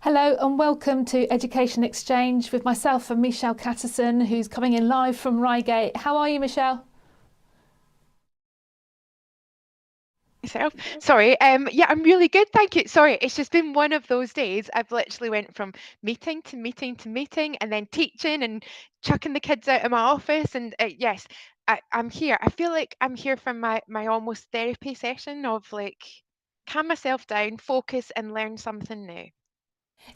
Hello and welcome to Education Exchange with myself and Michelle Catterson, who's coming in live from Reigate. How are you, Michelle? Myself. Sorry. Yeah, I'm really good, thank you. Sorry, it's just been one of those days. I've literally went from meeting to meeting to meeting, and then teaching and chucking the kids out of my office. And yes, I'm here. I feel like I'm here from my almost therapy session of like calm myself down, focus, and learn something new.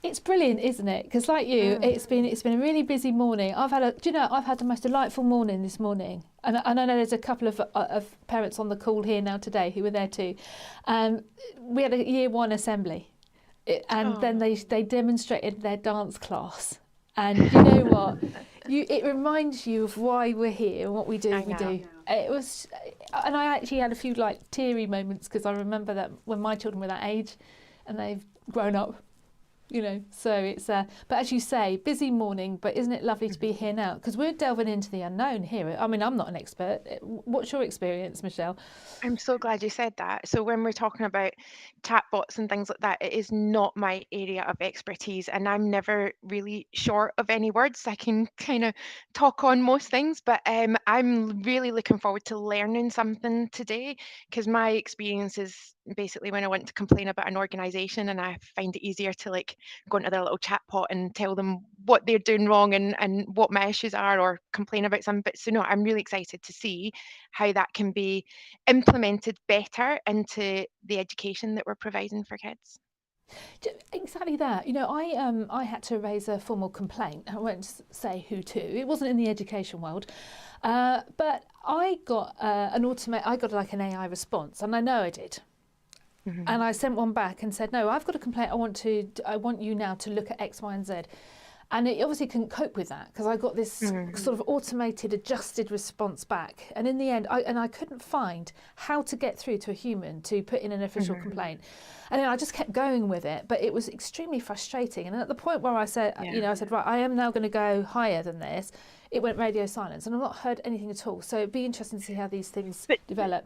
It's brilliant, isn't it? Because like you, Mm. it's been a really busy morning. I've had the most delightful morning this morning, and I know there's a couple of parents on the call here now today who were there too. We had a year one assembly, and then Oh. they demonstrated their dance class, and you know what? It reminds you of why we're here and what we do. I know. It was, and I actually had a few like teary moments because I remember that when my children were that age, and they've grown up, so it's but as you say, busy morning, but isn't it lovely to be here now, because we're delving into the unknown here. I mean, I'm not an expert. What's your experience, Michelle? I'm so glad you said that. So when we're talking about chatbots and things like that, it is not my area of expertise, and I'm never really short of any words. I can kind of talk on most things, but I'm really looking forward to learning something today because my experience is basically when I want to complain about an organization, and I find it easier to like go into their little chatbot and tell them what they're doing wrong and what my issues are, or complain about some bits. So no, I'm really excited to see how that can be implemented better into the education that we're providing for kids. Exactly that. I had to raise a formal complaint. I won't say who to. It wasn't in the education world, but I got like an AI response, and I know I did. Mhm. And I sent one back and said, no, I've got a complaint. I want you now to look at X, Y, and Z. And it obviously couldn't cope with that because I got this Mhm. sort of automated, adjusted response back. And in the end, I couldn't find how to get through to a human to put in an official Mhm. complaint. And then I just kept going with it, but it was extremely frustrating. And at the point where Yeah. I said, right, I am now going to go higher than this, it went radio silence, and I've not heard anything at all. So it'd be interesting to see how these things But develop.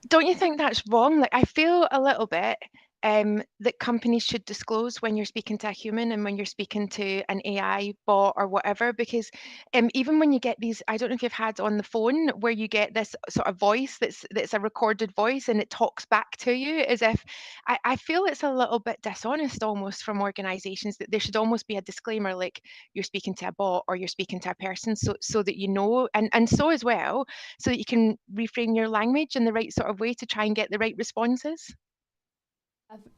don't you think that's wrong? Like, I feel a little bit that companies should disclose when you're speaking to a human and when you're speaking to an AI bot or whatever, because even when you get these, I don't know if you've had on the phone where you get this sort of voice that's a recorded voice and it talks back to you as if I feel it's a little bit dishonest almost from organizations, that there should almost be a disclaimer like you're speaking to a bot or you're speaking to a person, so that you know, and so as well, so that you can reframe your language in the right sort of way to try and get the right responses.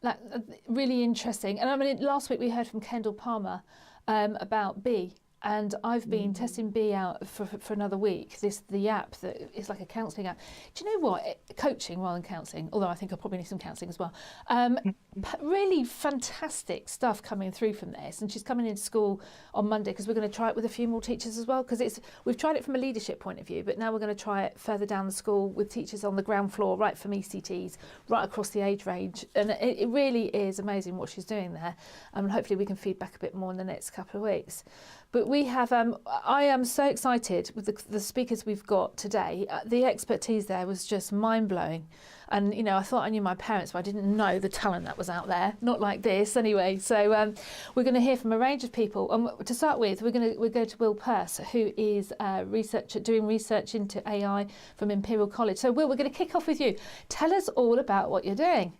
That really interesting. And I mean, last week we heard from Kendall Palmer about B, and I've been Mm. testing B out for another week. The app that is like a counselling app. Do you know what? Coaching rather than counselling. Although I think I probably need some counselling as well. Really fantastic stuff coming through from this, and she's coming into school on Monday because we're going to try it with a few more teachers as well, because we've tried it from a leadership point of view, but now we're going to try it further down the school with teachers on the ground floor, right from ECTs right across the age range. And it really is amazing what she's doing there, and hopefully we can feed back a bit more in the next couple of weeks. But we have I am so excited with the speakers we've got today. The expertise there was just mind-blowing. And I thought I knew my parents, but I didn't know the talent that was out there. Not like this, anyway. So we're going to hear from a range of people. And to start with, we're going to Will Peirce, who is doing research into AI from Imperial College. So Will, we're going to kick off with you. Tell us all about what you're doing.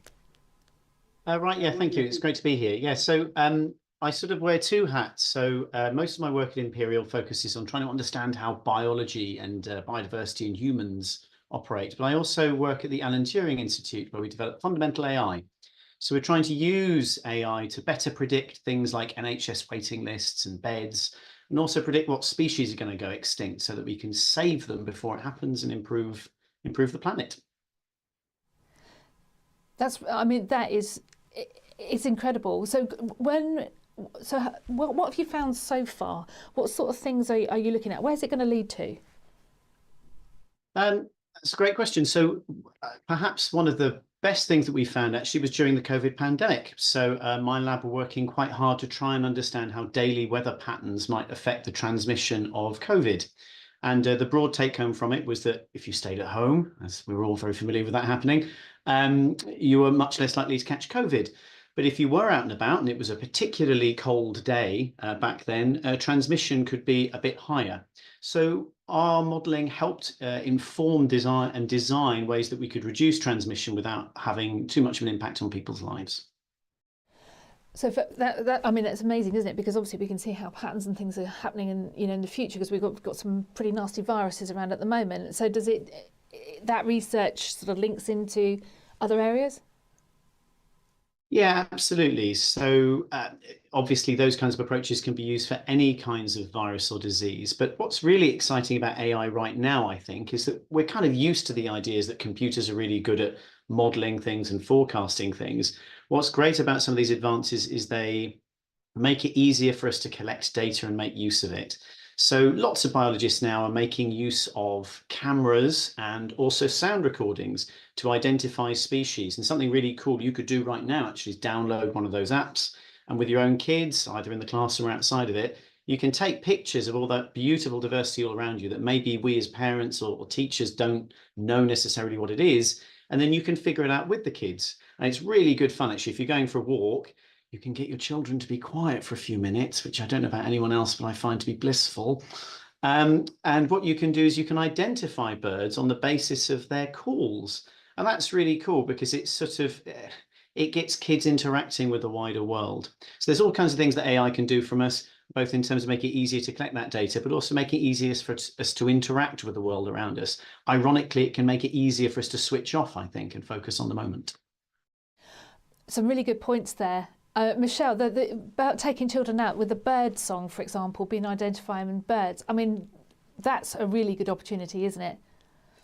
Right, yeah, thank you. It's great to be here. Yeah, so I sort of wear two hats. So most of my work at Imperial focuses on trying to understand how biology and biodiversity and humans operate. But I also work at the Alan Turing Institute, where we develop fundamental AI. So we're trying to use AI to better predict things like NHS waiting lists and beds, and also predict what species are going to go extinct so that we can save them before it happens and improve the planet. I mean, it's incredible. What have you found so far? What sort of things are you looking at? Where's it going to lead to? That's a great question. So perhaps one of the best things that we found actually was during the COVID pandemic. So my lab were working quite hard to try and understand how daily weather patterns might affect the transmission of COVID. And the broad take home from it was that if you stayed at home, as we were all very familiar with that happening, you were much less likely to catch COVID. But if you were out and about and it was a particularly cold day back then, transmission could be a bit higher. So our modelling helped inform design ways that we could reduce transmission without having too much of an impact on people's lives. So for that, I mean, that's amazing, isn't it? Because obviously we can see how patterns and things are happening in the future, because we've got some pretty nasty viruses around at the moment. So does that research sort of links into other areas? Yeah, absolutely. So obviously those kinds of approaches can be used for any kinds of virus or disease. But what's really exciting about AI right now, I think, is that we're kind of used to the ideas that computers are really good at modeling things and forecasting things. What's great about some of these advances is they make it easier for us to collect data and make use of it. So lots of biologists now are making use of cameras and also sound recordings to identify species. And something really cool you could do right now actually is download one of those apps, and with your own kids, either in the classroom or outside of it, you can take pictures of all that beautiful diversity all around you that maybe we as parents or teachers don't know necessarily what it is. And then you can figure it out with the kids. And it's really good fun, actually. If you're going for a walk, you can get your children to be quiet for a few minutes, which I don't know about anyone else, but I find to be blissful. And what you can do is you can identify birds on the basis of their calls. And that's really cool because it's sort of, it gets kids interacting with the wider world. So there's all kinds of things that AI can do from us, both in terms of making it easier to collect that data, but also make it easier for us to interact with the world around us. Ironically, it can make it easier for us to switch off, I think, and focus on the moment. Some really good points there. Michelle, about taking children out with the bird song, for example, being identifying birds. I mean, that's a really good opportunity, isn't it?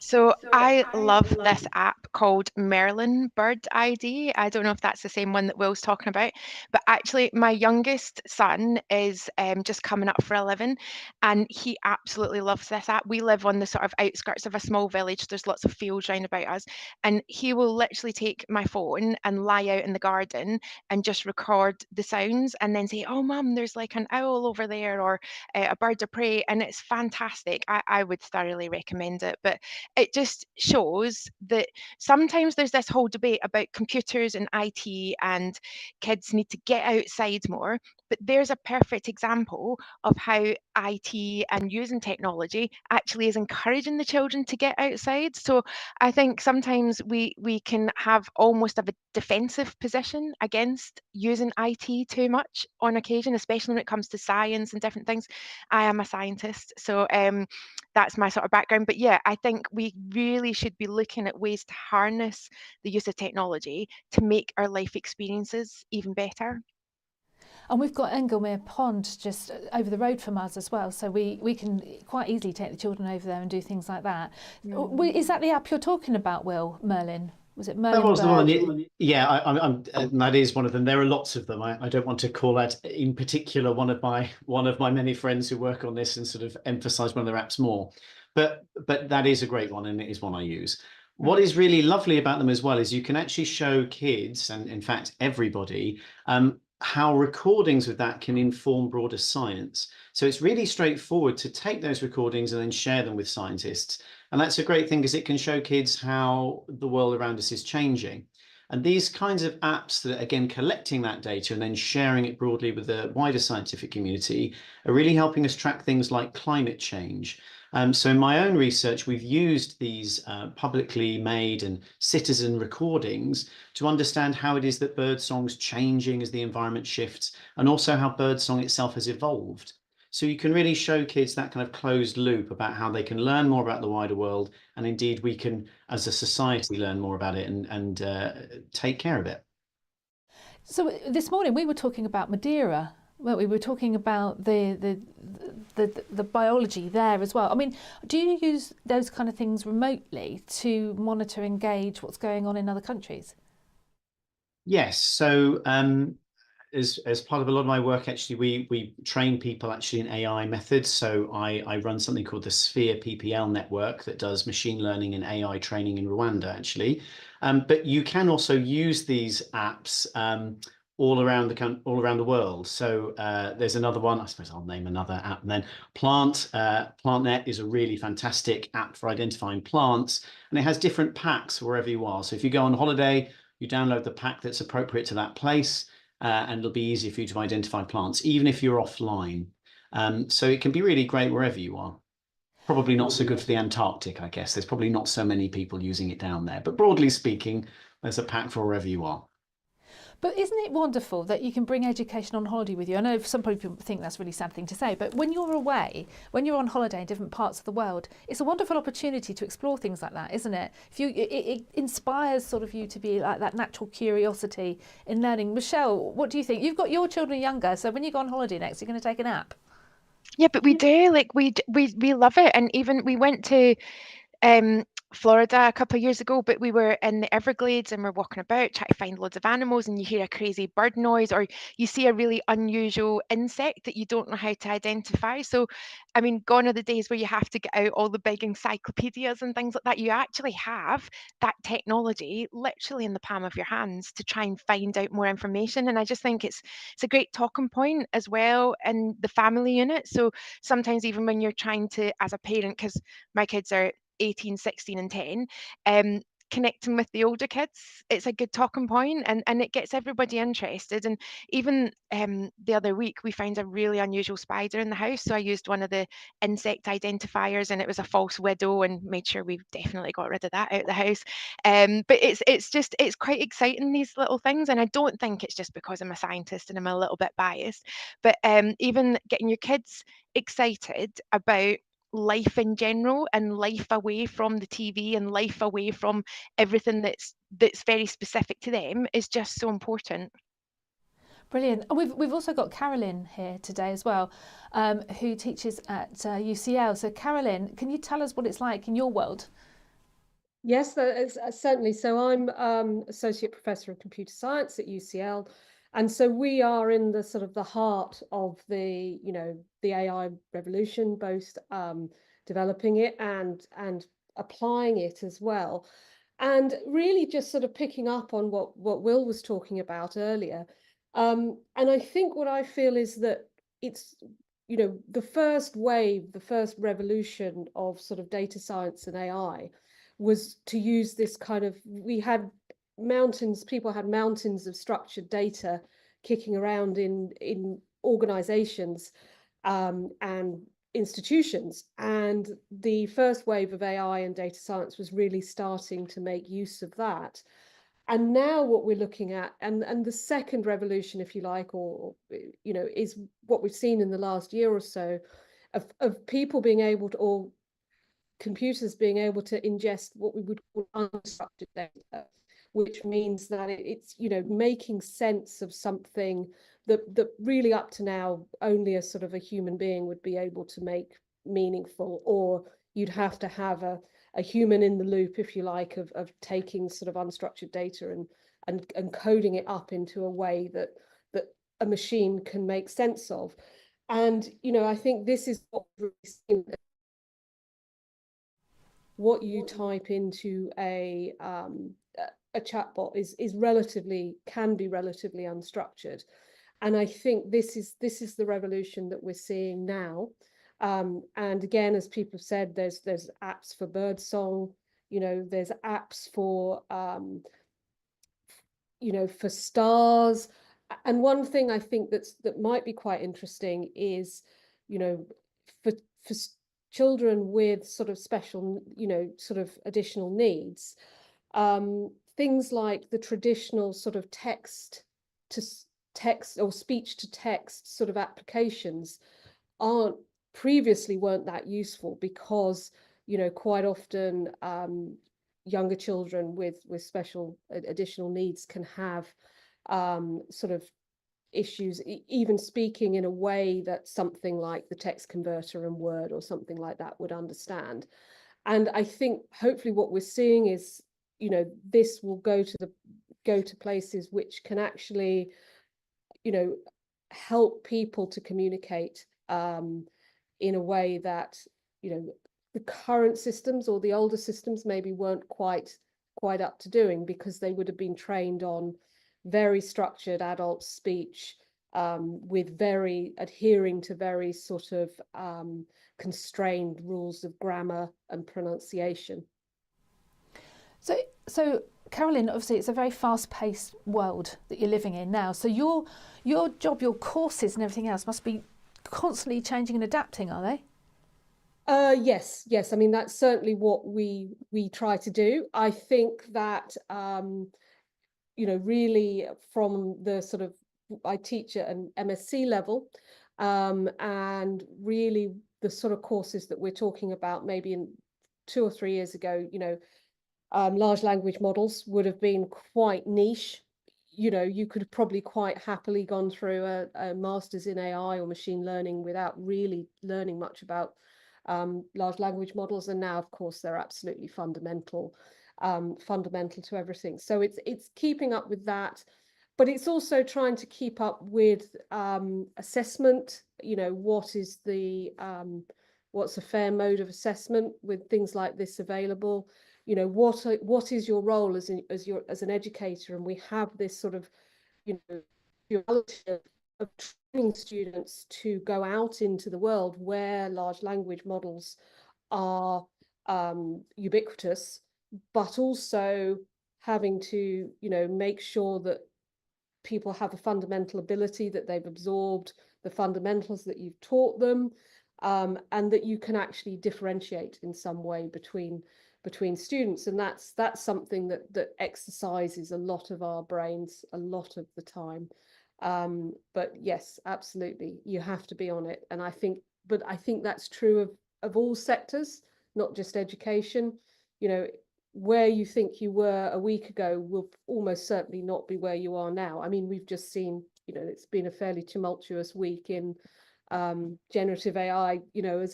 So I love this app called Merlin Bird ID. I don't know if that's the same one that Will's talking about, but actually my youngest son is just coming up for 11, and he absolutely loves this app. We live on the sort of outskirts of a small village. There's lots of fields round about us, and he will literally take my phone and lie out in the garden and just record the sounds and then say, "Oh, Mum, there's like an owl over there," or a bird of prey, and it's fantastic. I would thoroughly recommend it. But it just shows that sometimes there's this whole debate about computers and IT, and kids need to get outside more. But there's a perfect example of how IT and using technology actually is encouraging the children to get outside. So I think sometimes we can have almost of a defensive position against using IT too much on occasion, especially when it comes to science and different things. I am a scientist, so that's my sort of background. But yeah, I think we really should be looking at ways to harness the use of technology to make our life experiences even better. And we've got Englemere Pond just over the road from us as well, so we can quite easily take the children over there and do things like that. Is that the app you're talking about, Will? Merlin? Was it Merlin? That was the one. Yeah, that is one of them. There are lots of them. I don't want to call out in particular one of my many friends who work on this and sort of emphasize one of their apps more. But that is a great one, and it is one I use. What is really lovely about them as well is you can actually show kids, and in fact everybody, how recordings of that can inform broader science. So it's really straightforward to take those recordings and then share them with scientists. And that's a great thing because it can show kids how the world around us is changing. And these kinds of apps that are, again, collecting that data and then sharing it broadly with the wider scientific community are really helping us track things like climate change. So in my own research, we've used these publicly made and citizen recordings to understand how it is that birdsong's changing as the environment shifts, and also how birdsong itself has evolved. So you can really show kids that kind of closed loop about how they can learn more about the wider world, and indeed we can, as a society, learn more about it and take care of it. So this morning we were talking about Madeira. Well, we were talking about the biology there as well. I mean, do you use those kind of things remotely to monitor, engage what's going on in other countries? Yes. So as part of a lot of my work, actually, we train people actually in AI methods. So I run something called the Sphere PPL network that does machine learning and AI training in Rwanda, actually. But you can also use these apps all around the world. So there's another one. I suppose I'll name another app then. PlantNet is a really fantastic app for identifying plants, and it has different packs wherever you are. So if you go on holiday, You download the pack that's appropriate to that place, and it'll be easy for you to identify plants, even if you're offline. So it can be really great wherever you are. Probably not so good for the Antarctic, I guess. There's probably not so many people using it down there. But broadly speaking, there's a pack for wherever you are. But isn't it wonderful that you can bring education on holiday with you? I know some people think that's a really sad thing to say, but when you're away, when you're on holiday in different parts of the world, it's a wonderful opportunity to explore things like that, isn't it? It inspires sort of you to be like that natural curiosity in learning. Michelle, what do you think? You've got your children younger, so when you go on holiday next, you're going to take a nap. Yeah, but we do, like, we love it. And even we went to Florida a couple of years ago, but we were in the Everglades and we're walking about trying to find loads of animals, and you hear a crazy bird noise or you see a really unusual insect that you don't know how to identify. So, I mean, gone are the days where you have to get out all the big encyclopedias and things like that. You actually have that technology literally in the palm of your hands to try and find out more information. And I just think it's a great talking point as well in the family unit. So sometimes even when you're trying to, as a parent, because my kids are 18, 16 and 10, connecting with the older kids, it's a good talking point, and it gets everybody interested. And even the other week we found a really unusual spider in the house, so I used one of the insect identifiers and it was a false widow and made sure we definitely got rid of that out of the house. But it's quite exciting, these little things, and I don't think it's just because I'm a scientist and I'm a little bit biased, but even getting your kids excited about life in general and life away from the TV and life away from everything that's very specific to them is just so important. Brilliant. And we've also got Carolyn here today as well, who teaches at UCL. So Carolyn, can you tell us what it's like in your world? Yes, certainly. So I'm Associate Professor of Computer Science at UCL. And so we are in the sort of the heart of the AI revolution, both developing it and applying it as well. And really just sort of picking up on what Will was talking about earlier. And I think what I feel is that it's, the first wave, the first revolution of sort of data science and AI was to use this kind of, people had mountains of structured data kicking around in organizations and institutions. And the first wave of AI and data science was really starting to make use of that. And now what we're looking at, and the second revolution, if you like, or is what we've seen in the last year or so of people being able to, or computers being able to ingest what we would call unstructured data, which means that it's making sense of something that really up to now only a sort of a human being would be able to make meaningful, or you'd have to have a human in the loop, if you like, of taking sort of unstructured data and coding it up into a way that a machine can make sense of. And I think this is what we've seen. What you type into a chatbot can be relatively unstructured, and I think this is the revolution that we're seeing now. And again, as people have said, there's apps for birdsong, there's apps for for stars. And one thing I think that might be quite interesting is, for children with sort of special, sort of additional needs, things like the traditional sort of text to text or speech to text sort of applications weren't that useful, because quite often younger children with special additional needs can have sort of issues, even speaking in a way that something like the text converter in Word or something like that would understand. And I think hopefully what we're seeing is, this will go to places which can actually, help people to communicate in a way that, the current systems or the older systems maybe weren't quite up to doing, because they would have been trained on very structured adult speech, with adhering to very sort of constrained rules of grammar and pronunciation. So Carolyn, obviously it's a very fast-paced world that you're living in now. So your job, your courses and everything else must be constantly changing and adapting, are they? Yes. I mean, that's certainly what we try to do. I think that really from the sort of, I teach at an MSc level, and really the sort of courses that we're talking about, maybe in 2 or 3 years ago, large language models would have been quite niche. You could have probably quite happily gone through a master's in AI or machine learning without really learning much about large language models. And now, of course, they're absolutely fundamental to everything. So it's keeping up with that, but it's also trying to keep up with assessment. What's a fair mode of assessment with things like this available? What is your role as an educator? And we have this sort of duality of training students to go out into the world where large language models are ubiquitous, but also having to make sure that people have a fundamental ability, that they've absorbed the fundamentals that you've taught them, and that you can actually differentiate in some way between students. And that's something that exercises a lot of our brains a lot of the time. But yes, absolutely, you have to be on it. And I think that's true of all sectors, not just education. Where you think you were a week ago will almost certainly not be where you are now. I mean, we've just seen, it's been a fairly tumultuous week in generative AI,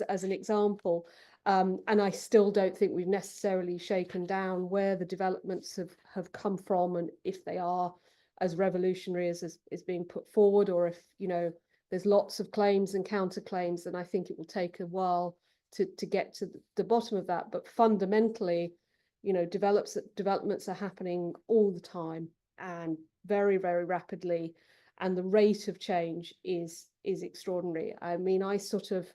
as an example. And I still don't think we've necessarily shaken down where the developments have come from, and if they are as revolutionary as is being put forward, or if there's lots of claims and counterclaims, and I think it will take a while to get to the bottom of that. But fundamentally, developments are happening all the time and very, very rapidly, and the rate of change is extraordinary. I mean, I sort of,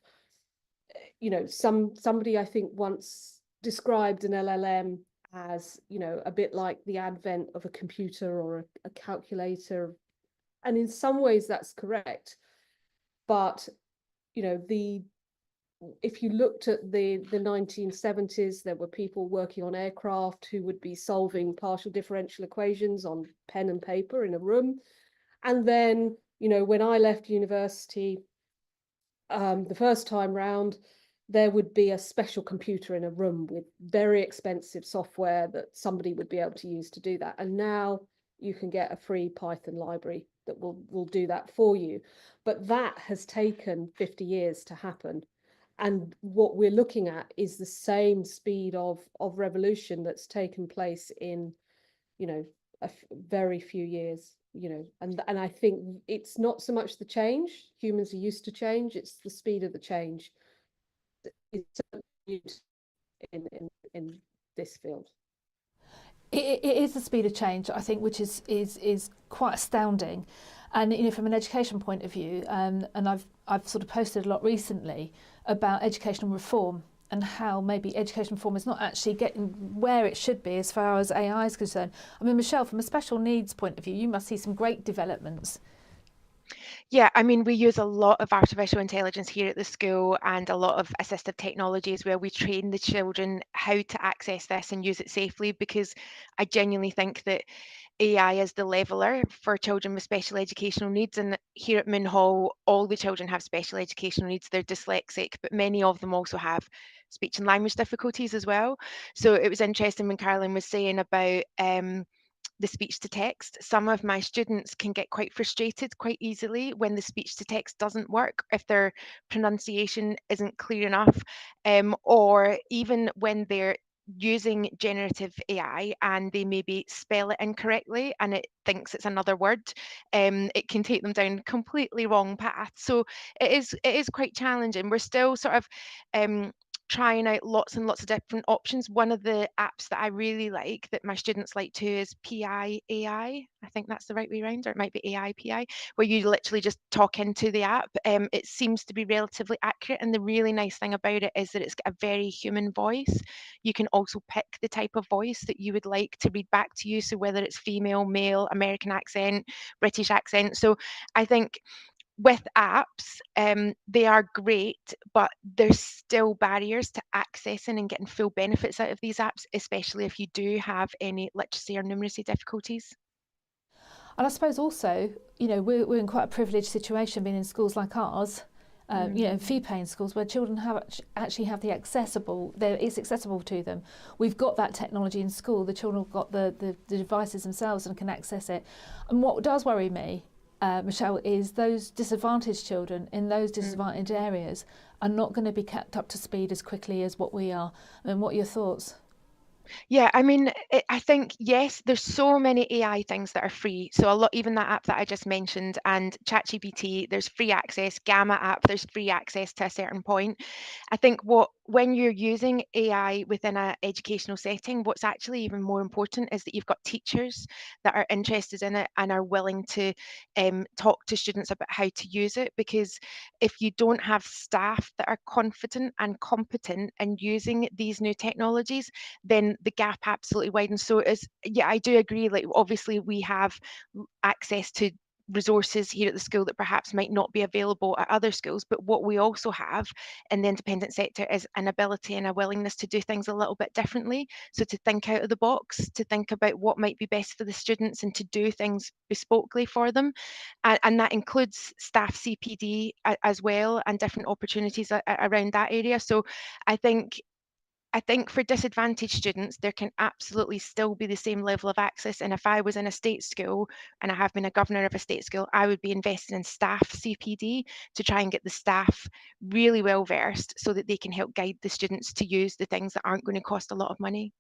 somebody I think once described an LLM as, a bit like the advent of a computer or a calculator. And in some ways that's correct. But, if you looked at the 1970s, there were people working on aircraft who would be solving partial differential equations on pen and paper in a room. And then, when I left university, the first time round, there would be a special computer in a room with very expensive software that somebody would be able to use to do that. And now you can get a free Python library that will do that for you. But that has taken 50 years to happen. And what we're looking at is the same speed of revolution that's taken place in, very few years. And I think it's not so much the change. Humans are used to change. It's the speed of the change in this field. It is the speed of change, I think, which is quite astounding. And from an education point of view, and I've sort of posted a lot recently about educational reform and how maybe education reform is not actually getting where it should be as far as AI is concerned. I mean, Michelle, from a special needs point of view, you must see some great developments. Yeah, I mean, we use a lot of artificial intelligence here at the school, and a lot of assistive technology as well. We train the children how to access this and use it safely, because I genuinely think that AI is the leveler for children with special educational needs. And here at Moon Hall, all the children have special educational needs. They're dyslexic, but many of them also have speech and language difficulties as well. So it was interesting when Carolyn was saying about the speech to text. Some of my students can get quite frustrated quite easily when the speech to text doesn't work, if their pronunciation isn't clear enough, or even when they're using generative AI and they maybe spell it incorrectly and it thinks it's another word. It can take them down completely wrong path. So it is quite challenging. We're still sort of trying out lots and lots of different options. One of the apps that I really like, that my students like too, is PI AI. I think that's the right way around, or it might be AI PI, where you literally just talk into the app. It seems to be relatively accurate, and the really nice thing about it is that it's got a very human voice. You can also pick the type of voice that you would like to read back to you, so whether it's female, male, American accent, British accent. So I think with apps, they are great, but there's still barriers to accessing and getting full benefits out of these apps, especially if you do have any literacy or numeracy difficulties. And I suppose also, you know, we're in quite a privileged situation being in schools like ours, you know, fee-paying schools where children actually have the it's accessible to them. We've got that technology in school. The children have got the devices themselves and can access it. And what does worry me, Michelle, is those disadvantaged children in those disadvantaged areas are not going to be kept up to speed as quickly as what we are. And what are your thoughts? Yeah, I mean, I think, yes, there's so many AI things that are free. So a lot, even that app that I just mentioned, and ChatGPT, there's free access. Gamma app, there's free access to a certain point. I think when you're using AI within an educational setting, what's actually even more important is that you've got teachers that are interested in it and are willing to talk to students about how to use it. Because if you don't have staff that are confident and competent in using these new technologies, then the gap absolutely widens. So yeah, I do agree. Like, obviously we have access to resources here at the school that perhaps might not be available at other schools, but what we also have in the independent sector is an ability and a willingness to do things a little bit differently. So to think out of the box, to think about what might be best for the students, and to do things bespokely for them, and that includes staff CPD as well, and different opportunities around that area. So I think for disadvantaged students, there can absolutely still be the same level of access. And if I was in a state school, and I have been a governor of a state school, I would be investing in staff CPD to try and get the staff really well versed so that they can help guide the students to use the things that aren't going to cost a lot of money.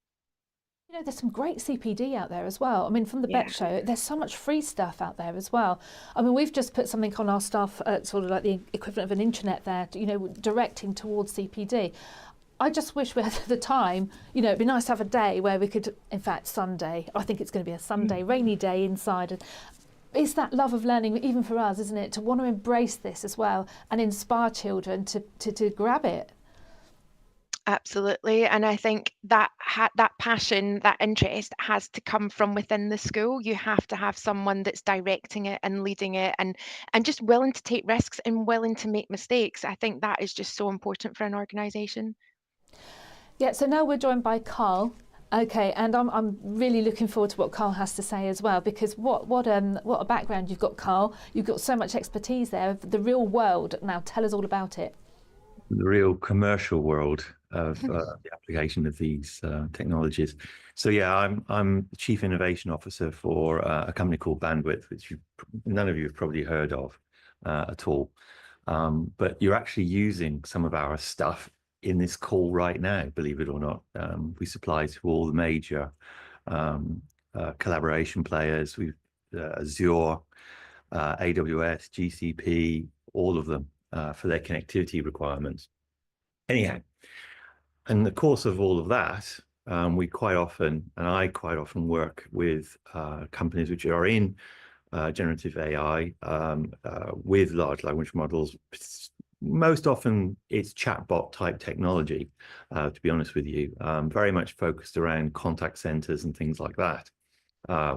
You know, there's some great CPD out there as well. I mean, from the Beck Show, there's so much free stuff out there as well. I mean, we've just put something on our staff, sort of like the equivalent of an intranet there, you know, directing towards CPD. I just wish we had the time. You know, it'd be nice to have a day where we could, in fact, Sunday, I think it's going to be a Sunday, rainy day inside. It's that love of learning, even for us, isn't it, to want to embrace this as well and inspire children to grab it. Absolutely. And I think that that passion, that interest has to come from within the school. You have to have someone that's directing it and leading it, and just willing to take risks and willing to make mistakes. I think that is just so important for an organisation. Yeah, so now we're joined by Carl. Okay, and I'm really looking forward to what Carl has to say as well, because what a background you've got, Carl. You've got so much expertise there, the real world. Now tell us all about it. The real commercial world of the application of these technologies. So yeah, I'm the Chief Innovation Officer for a company called Bandwidth, which none of you have probably heard of at all. But you're actually using some of our stuff in this call right now, believe it or not. We supply to all the major collaboration players. We've Azure, AWS, GCP, all of them for their connectivity requirements. Anyhow, in the course of all of that, I quite often work with companies which are in generative AI with large language models. Most often it's chatbot type technology, to be honest with you, very much focused around contact centers and things like that,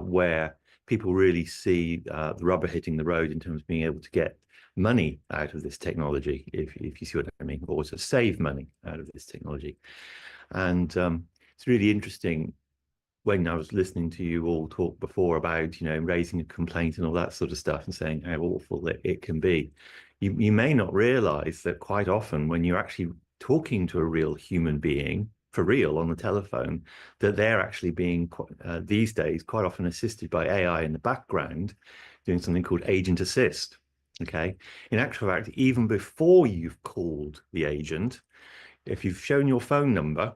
where people really see the rubber hitting the road in terms of being able to get money out of this technology, if you see what I mean, or to save money out of this technology. And it's really interesting when I was listening to you all talk before about, you know, raising a complaint and all that sort of stuff and saying how awful it can be. You may not realize that quite often when you're actually talking to a real human being for real on the telephone, that they're actually being these days quite often assisted by AI in the background, doing something called agent assist. Okay. In actual fact, even before you've called the agent, if you've shown your phone number,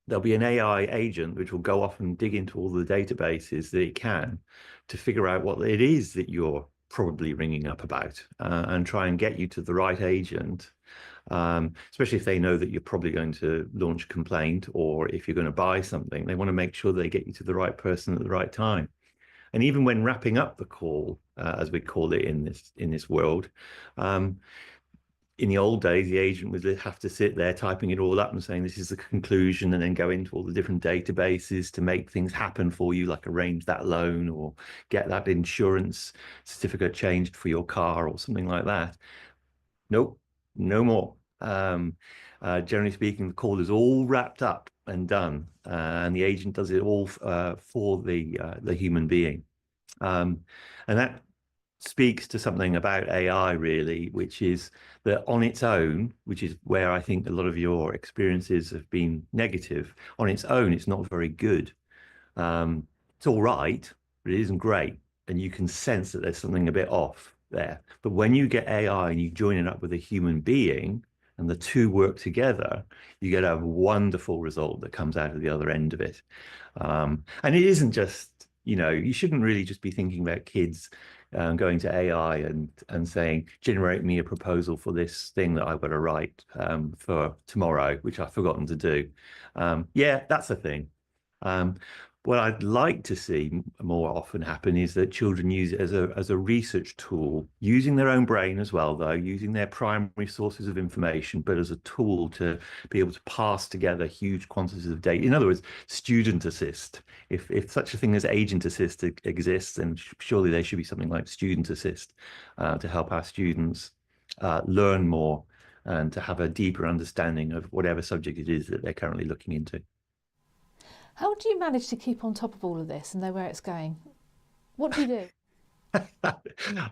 there'll be an AI agent which will go off and dig into all the databases that it can to figure out what it is that you're probably ringing up about and try and get you to the right agent especially if they know that you're probably going to launch a complaint, or if you're going to buy something, they want to make sure they get you to the right person at the right time. And even when wrapping up the call, as we call it in this world, in the old days, the agent would have to sit there typing it all up and saying this is the conclusion, and then go into all the different databases to make things happen for you, like arrange that loan or get that insurance certificate changed for your car or something like that. Nope, no more. Generally speaking, the call is all wrapped up and done, and the agent does it all for the human being. And that speaks to something about AI, really, which is that on its own, which is where I think a lot of your experiences have been negative, on its own, it's not very good. It's all right, but it isn't great. And you can sense that there's something a bit off there. But when you get AI and you join it up with a human being, and the two work together, you get a wonderful result that comes out of the other end of it. And it isn't just, you shouldn't really just be thinking about kids going to AI and saying, generate me a proposal for this thing that I've got to write for tomorrow, which I've forgotten to do. Yeah, that's a thing. What I'd like to see more often happen is that children use it as a research tool, using their own brain as well, though, using their primary sources of information, but as a tool to be able to pass together huge quantities of data. In other words, student assist. If such a thing as agent assist exists, then surely there should be something like student assist to help our students learn more and to have a deeper understanding of whatever subject it is that they're currently looking into. How do you manage to keep on top of all of this and know where it's going? What do you do? I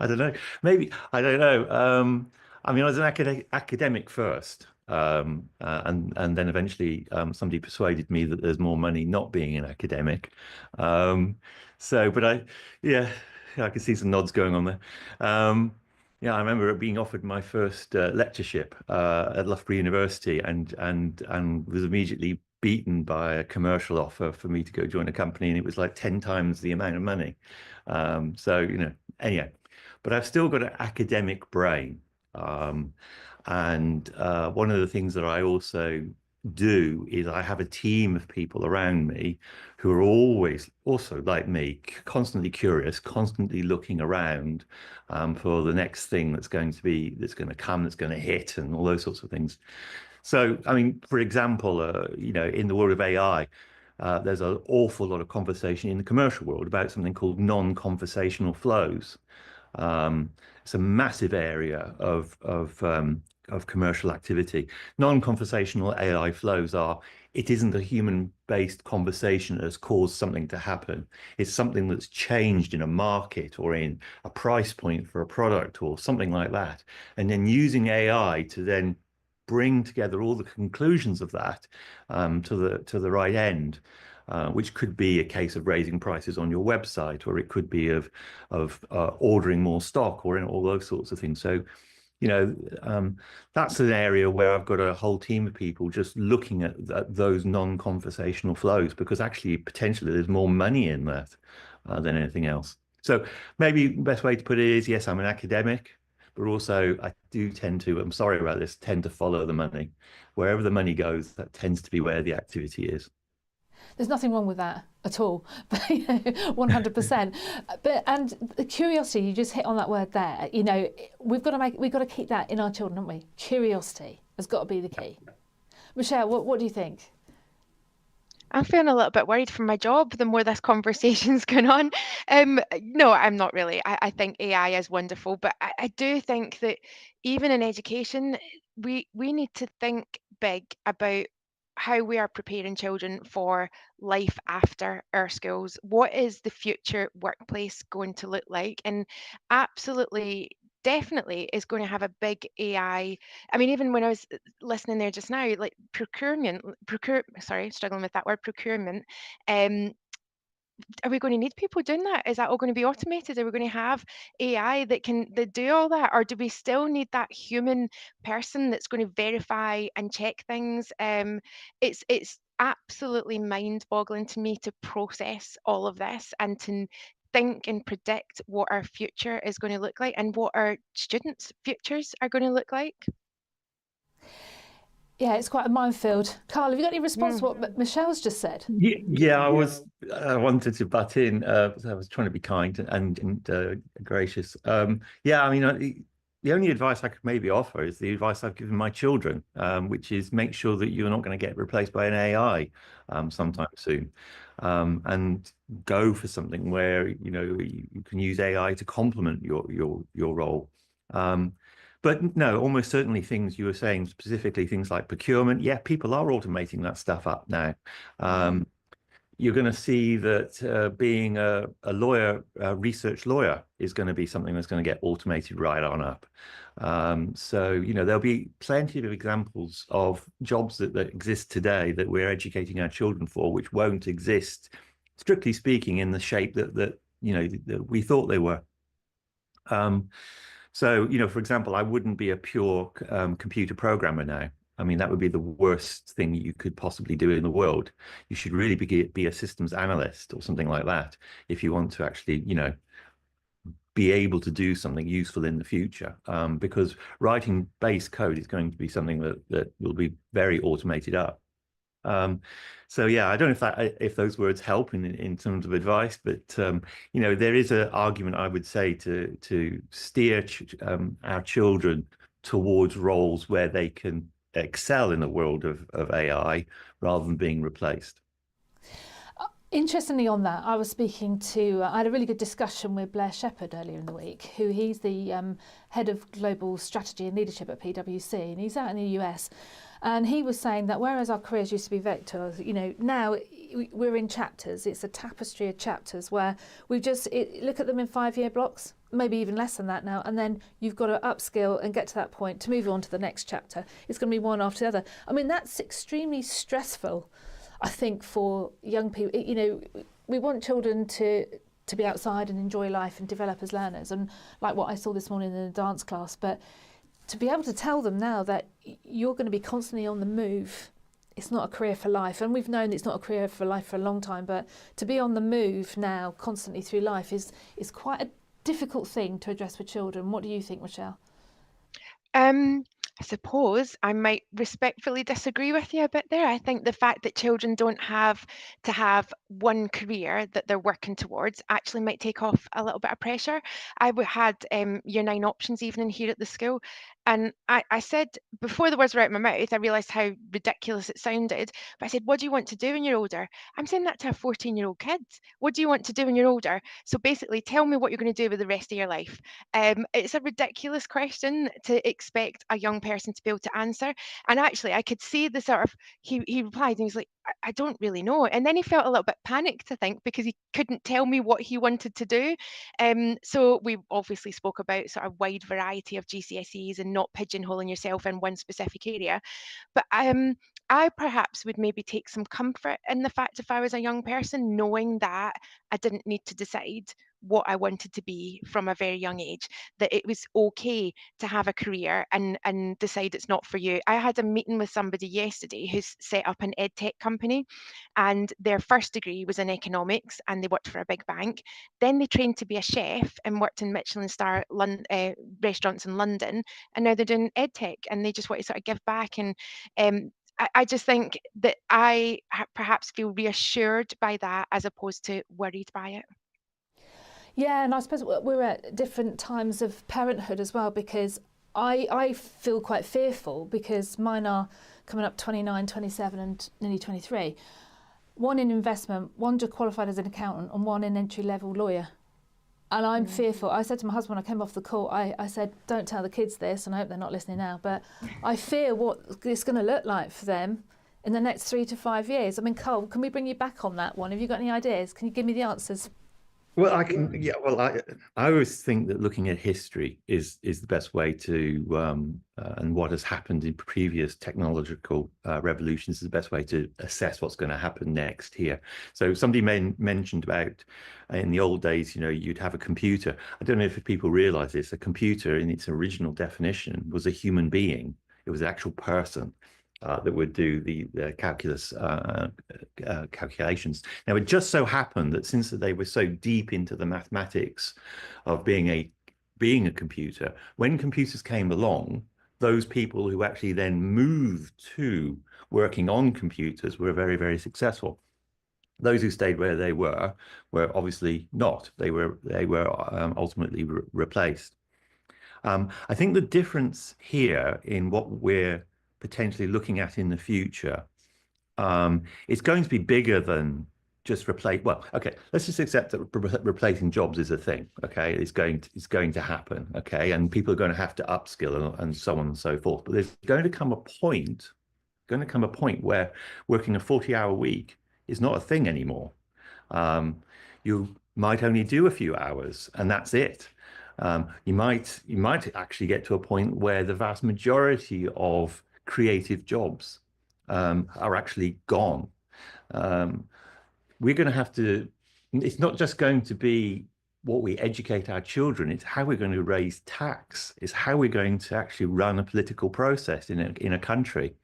don't know. Maybe, I don't know. I mean, I was an academic first, and then eventually somebody persuaded me that there's more money not being an academic. But yeah, I can see some nods going on there. Yeah, I remember being offered my first lectureship at Loughborough University, and was immediately beaten by a commercial offer for me to go join a company, and it was like 10 times the amount of money. Anyway, but I've still got an academic brain. And one of the things that I also do is I have a team of people around me who are always also like me, constantly curious, constantly looking around for the next thing that's going to come, that's going to hit, and all those sorts of things. So, I mean, for example, in the world of AI, there's an awful lot of conversation in the commercial world about something called non-conversational flows. It's a massive area of commercial activity. Non-conversational AI flows are, it isn't a human-based conversation that has caused something to happen. It's something that's changed in a market or in a price point for a product or something like that. And then using AI to then bring together all the conclusions of that to the right end, which could be a case of raising prices on your website, or it could be of ordering more stock, or in all those sorts of things. So, that's an area where I've got a whole team of people just looking at those non-conversational flows, because actually potentially there's more money in that than anything else. So maybe the best way to put it is, yes, I'm an academic, but also I do tend to, I'm sorry about this, tend to follow the money. Wherever the money goes, that tends to be where the activity is. There's nothing wrong with that at all, but 100%. And the curiosity, you just hit on that word there. We've got to keep that in our children, haven't we? Curiosity has got to be the key. Michelle, what do you think? I'm feeling a little bit worried for my job the more this conversation's going on. No, I'm not really. I think AI is wonderful, but I do think that even in education, we need to think big about how we are preparing children for life after our schools. What is the future workplace going to look like? And absolutely, definitely is going to have a big AI. I mean, even when I was listening there just now, like struggling with that word, procurement. Are we going to need people doing that? Is that all going to be automated? Are we going to have AI that do all that, or do we still need that human person that's going to verify and check things? It's absolutely mind-boggling to me to process all of this and to think and predict what our future is going to look like and what our students' futures are going to look like. Yeah, it's quite a minefield. Carl, have you got any response to what Michelle's just said? Yeah, I wanted to butt in. I was trying to be kind and gracious. Yeah, I mean, the only advice I could maybe offer is the advice I've given my children, which is make sure that you're not going to get replaced by an AI sometime soon, and go for something where you can use AI to complement your role. But no, almost certainly things you were saying, specifically things like procurement. Yeah, people are automating that stuff up now. You're going to see that being a lawyer, a research lawyer, is going to be something that's going to get automated right on up. So, there'll be plenty of examples of jobs that exist today that we're educating our children for, which won't exist, strictly speaking, in the shape that we thought they were. So, for example, I wouldn't be a pure computer programmer now. I mean, that would be the worst thing you could possibly do in the world. You should really be a systems analyst or something like that if you want to actually, be able to do something useful in the future. Because writing base code is going to be something that will be very automated up. So yeah, I don't know if those words help in terms of advice, but there is an argument, I would say, to steer our children towards roles where they can excel in the world of AI rather than being replaced. Interestingly, on that, I was speaking to, I had a really good discussion with Blair Shepherd earlier in the week, he's the head of global strategy and leadership at PwC, and he's out in the US. And he was saying that whereas our careers used to be vectors, now we're in chapters. It's a tapestry of chapters where we just look at them in 5-year blocks, maybe even less than that now. And then you've got to upskill and get to that point to move on to the next chapter. It's going to be one after the other. I mean, that's extremely stressful, I think, for young people. We want children to be outside and enjoy life and develop as learners. And like what I saw this morning in the dance class, but to be able to tell them now that you're going to be constantly on the move, it's not a career for life. And we've known it's not a career for life for a long time, but to be on the move now constantly through life is quite a difficult thing to address with children. What do you think, Michelle? I suppose I might respectfully disagree with you a bit there. I think the fact that children don't have to have one career that they're working towards actually might take off a little bit of pressure. I had year 9 options evening here at the school, and I said, before the words were out of my mouth, I realised how ridiculous it sounded. But I said, what do you want to do when you're older? I'm saying that to a 14-year-old kid. What do you want to do when you're older? So basically, tell me what you're going to do with the rest of your life. It's a ridiculous question to expect a young person to be able to answer. And actually, I could see the sort of, he replied and he was like, I don't really know. And then he felt a little bit panicked, I think, because he couldn't tell me what he wanted to do. So we obviously spoke about sort of wide variety of GCSEs and not pigeonholing yourself in one specific area. But I perhaps would maybe take some comfort in the fact, if I was a young person, knowing that I didn't need to decide what I wanted to be from a very young age, that it was okay to have a career and decide it's not for you. I had a meeting with somebody yesterday who's set up an ed tech company, and their first degree was in economics and they worked for a big bank. Then they trained to be a chef and worked in Michelin star restaurants in London, and now they're doing ed tech and they just want to sort of give back. And I just think that I perhaps feel reassured by that as opposed to worried by it. Yeah, and I suppose we're at different times of parenthood as well, because I feel quite fearful because mine are coming up 29, 27 and nearly 23. One in investment, one just qualified as an accountant, and one in entry-level lawyer. And I'm fearful. I said to my husband when I came off the call, I said, don't tell the kids this, and I hope they're not listening now, but I fear what it's going to look like for them in the next 3 to 5 years. I mean, Carl, can we bring you back on that one? Have you got any ideas? Can you give me the answers? Well, I can. Yeah. Well, I always think that looking at history is the best way to and what has happened in previous technological revolutions is the best way to assess what's going to happen next here. So somebody mentioned about in the old days, you'd have a computer. I don't know if people realize this. A computer, in its original definition, was a human being. It was an actual person that would do the calculus calculations. Now, it just so happened that since they were so deep into the mathematics of being a computer, when computers came along, those people who actually then moved to working on computers were very, very successful. Those who stayed where they were obviously not. They were ultimately replaced. I think the difference here in what we're potentially looking at in the future, it's going to be bigger than just replace. Well, okay, let's just accept that replacing jobs is a thing. Okay, it's going to happen. Okay, and people are going to have to upskill and so on and so forth. But there's going to come a point where working a 40-hour week is not a thing anymore. You might only do a few hours, and that's it. You might actually get to a point where the vast majority of creative jobs are actually gone. We're going to have to, it's not just going to be what we educate our children, it's how we're going to raise tax, it's how we're going to actually run a political process in a country.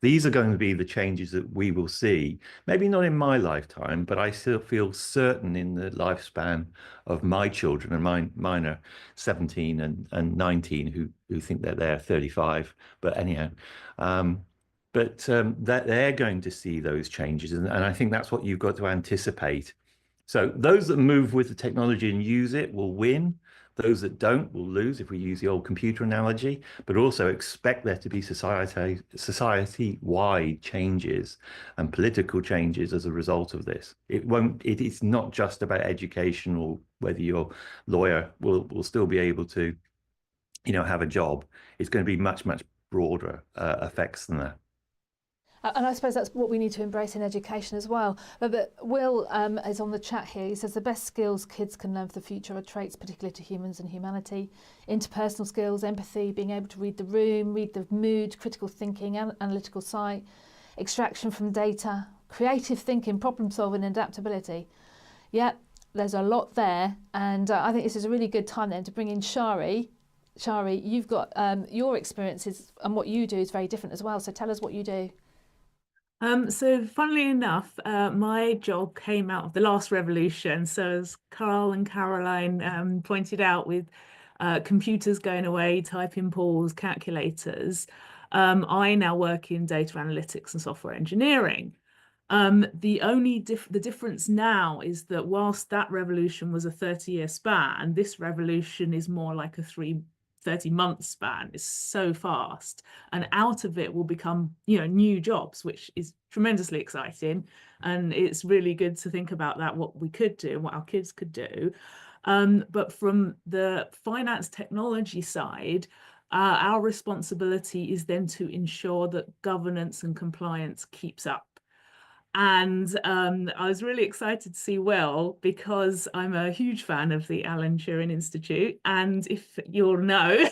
These are going to be the changes that we will see, maybe not in my lifetime, but I still feel certain in the lifespan of my children, and mine are 17 and 19 who think that they're 35. But anyhow, that they're going to see those changes. And I think that's what you've got to anticipate. So those that move with the technology and use it will win. Those that don't will lose, if we use the old computer analogy, but also expect there to be society-wide changes and political changes as a result of this. It's not just about education or whether your lawyer will still be able to, have a job. It's going to be much, much broader effects than that. And I suppose that's what we need to embrace in education as well. But Will is on the chat here. He says the best skills kids can learn for the future are traits particular to humans and humanity. Interpersonal skills, empathy, being able to read the room, read the mood, critical thinking, analytical sight, extraction from data, creative thinking, problem solving and adaptability. Yeah, there's a lot there. And I think this is a really good time then to bring in Shari. Shari, you've got your experiences and what you do is very different as well. So tell us what you do. So funnily enough, my job came out of the last revolution. So as Carl and Caroline pointed out, with computers going away, typing pools, calculators, I now work in data analytics and software engineering. The difference now is that whilst that revolution was a 30-year span, this revolution is more like a 30-month span. Is so fast, and out of it will become new jobs, which is tremendously exciting. And it's really good to think about that, what we could do and what our kids could do. But from the finance technology side, our responsibility is then to ensure that governance and compliance keeps up. And I was really excited to see Will, because I'm a huge fan of the Alan Turing Institute. And if you'll know,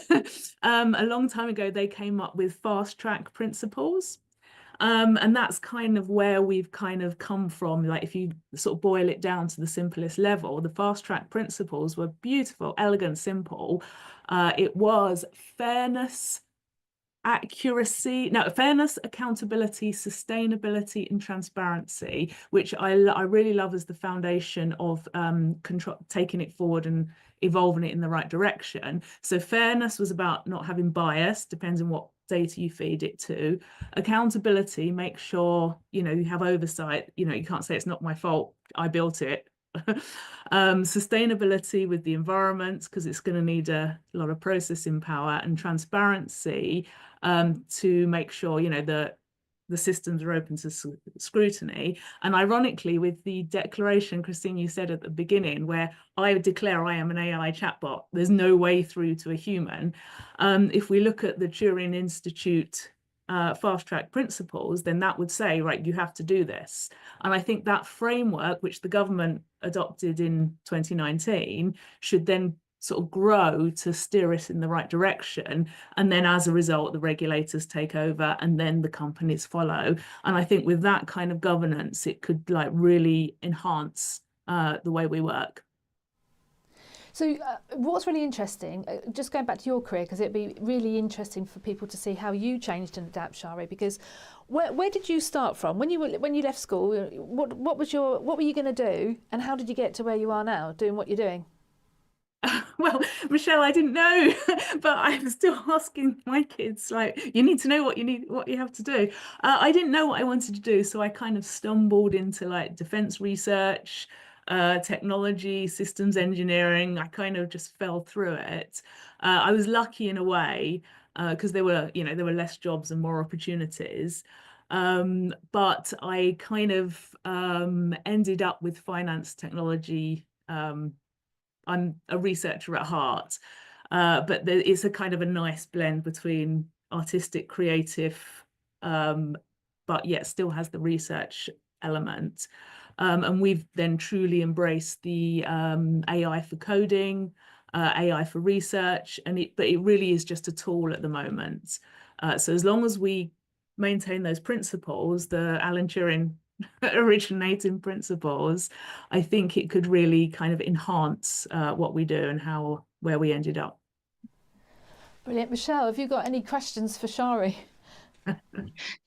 a long time ago, they came up with fast track principles. And that's kind of where we've kind of come from. Like, if you sort of boil it down to the simplest level, the fast track principles were beautiful, elegant, simple. It was fairness, fairness, accountability, sustainability, and transparency, which I really love as the foundation of taking it forward and evolving it in the right direction. So fairness was about not having bias, depends on what data you feed it to. Accountability, make sure you have oversight. You can't say it's not my fault, I built it. Sustainability with the environment, because it's going to need a lot of processing power. And transparency, to make sure the systems are open to scrutiny. And ironically, with the declaration, Christine, you said at the beginning, where I declare I am an AI chatbot, there's no way through to a human. If we look at the Turing Institute fast track principles, then that would say, right, you have to do this. And I think that framework, which the government adopted in 2019, should then sort of grow to steer us in the right direction. And then as a result, the regulators take over and then the companies follow. And I think with that kind of governance, it could really enhance the way we work. So what's really interesting, just going back to your career, because it'd be really interesting for people to see how you changed and adapt, Shari, because where did you start from? When you left school, what were you going to do, and how did you get to where you are now, doing what you're doing? Well, Michelle, I didn't know, but I'm still asking my kids, like, you need to know what you have to do. I didn't know what I wanted to do, so I kind of stumbled into like defense research, technology, systems engineering. I kind of just fell through it. I was lucky in a way, because there were less jobs and more opportunities. But I kind of ended up with finance technology. I'm a researcher at heart, but it's a kind of a nice blend between artistic, creative, but yet still has the research element. And we've then truly embraced the AI for coding, AI for research, but it really is just a tool at the moment. So as long as we maintain those principles, the Alan Turing originating principles, I think it could really kind of enhance what we do and where we ended up. Brilliant. Michelle, have you got any questions for Shari?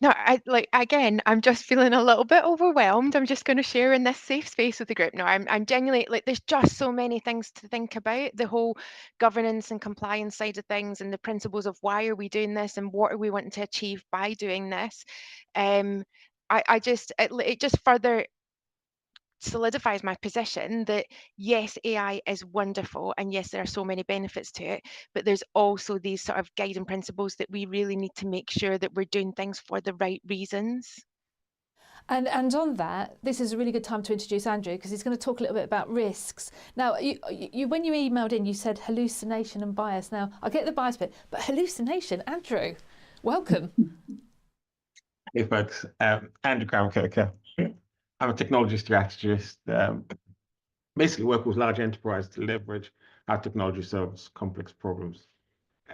No, I'm just feeling a little bit overwhelmed. I'm just going to share in this safe space with the group. No, I'm genuinely like, there's just so many things to think about, the whole governance and compliance side of things, and the principles of why are we doing this and what are we wanting to achieve by doing this. It just further solidifies my position that yes, AI is wonderful, and yes, there are so many benefits to it, but there's also these sort of guiding principles that we really need to make sure that we're doing things for the right reasons. And on that, this is a really good time to introduce Andrew, because he's going to talk a little bit about risks. Now, you when you emailed in, you said hallucination and bias. Now, I get the bias bit, but hallucination, Andrew, welcome. Hey folks, Andrew Crown-Kirker. I'm a technology strategist. Basically work with large enterprises to leverage how technology solves complex problems.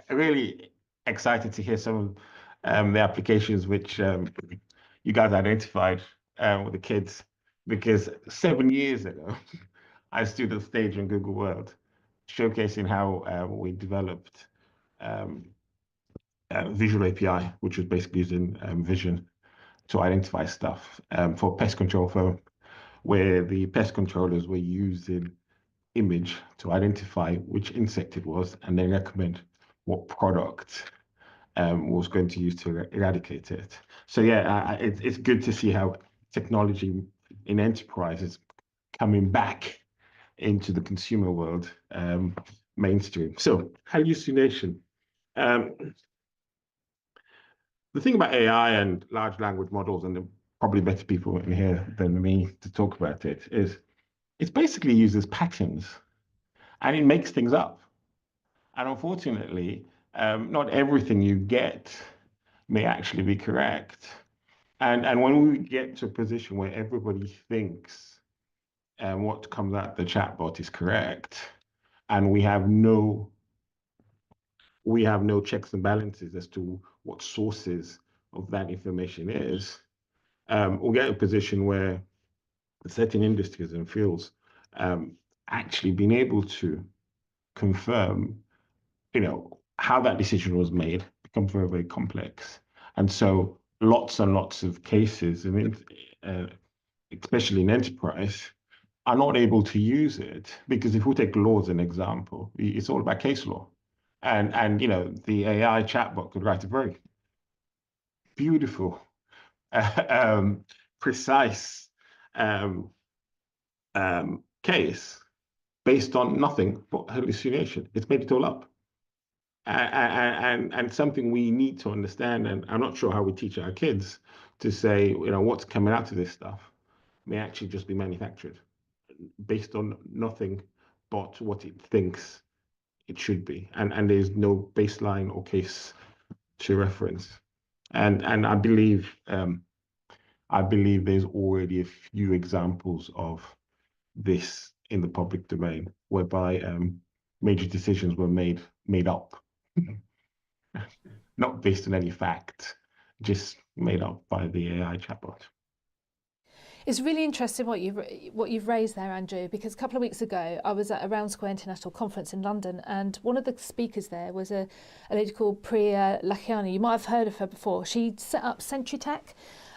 I'm really excited to hear some of the applications which you guys identified with the kids, because 7 years ago, I stood on stage in Google World showcasing how we developed Visual API, which was basically using vision to identify stuff for pest control firm, where the pest controllers were using image to identify which insect it was and then recommend what product was going to use to eradicate it. So yeah, it's good to see how technology in enterprise is coming back into the consumer world mainstream. So hallucination. The thing about AI and large language models, and probably better people in here than me to talk about it, is it basically uses patterns and it makes things up. And unfortunately, not everything you get may actually be correct. And when we get to a position where everybody thinks what comes out the chatbot is correct, and we have no checks and balances as to what sources of that information is, we'll get a position where certain industries and fields actually being able to confirm, how that decision was made becomes very, very complex. And so lots and lots of cases, especially in enterprise, are not able to use it, because if we take law as an example, it's all about case law. And the AI chatbot could write a very beautiful, precise case based on nothing but hallucination. It's made it all up. And something we need to understand, and I'm not sure how we teach our kids to say, what's coming out of this stuff may actually just be manufactured based on nothing but what it thinks it should be, and there's no baseline or case to reference. And I believe there's already a few examples of this in the public domain, whereby major decisions were made up, not based on any fact, just made up by the AI chatbot. It's really interesting what you've raised there, Andrew, because a couple of weeks ago I was at a Round Square International Conference in London, and one of the speakers there was a lady called Priya Lakhiani. You might have heard of her before. She set up SentryTech,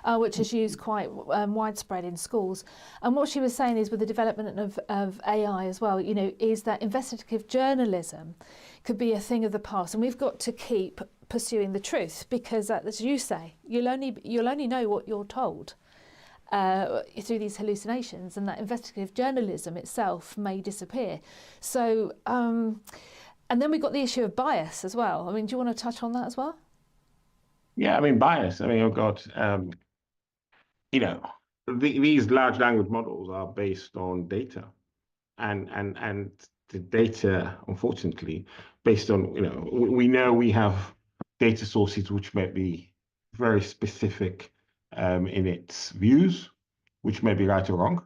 which is used quite widespread in schools. And what she was saying is, with the development of AI as well, is that investigative journalism could be a thing of the past, and we've got to keep pursuing the truth, because as you say, you'll only know what you're told through these hallucinations, and that investigative journalism itself may disappear. So and then we've got the issue of bias as well. I mean, do you want to touch on that as well? Yeah, I mean, bias. I mean, oh God, these large language models are based on data, and the data, unfortunately, based on, we know we have data sources which may be very specific in its views, which may be right or wrong,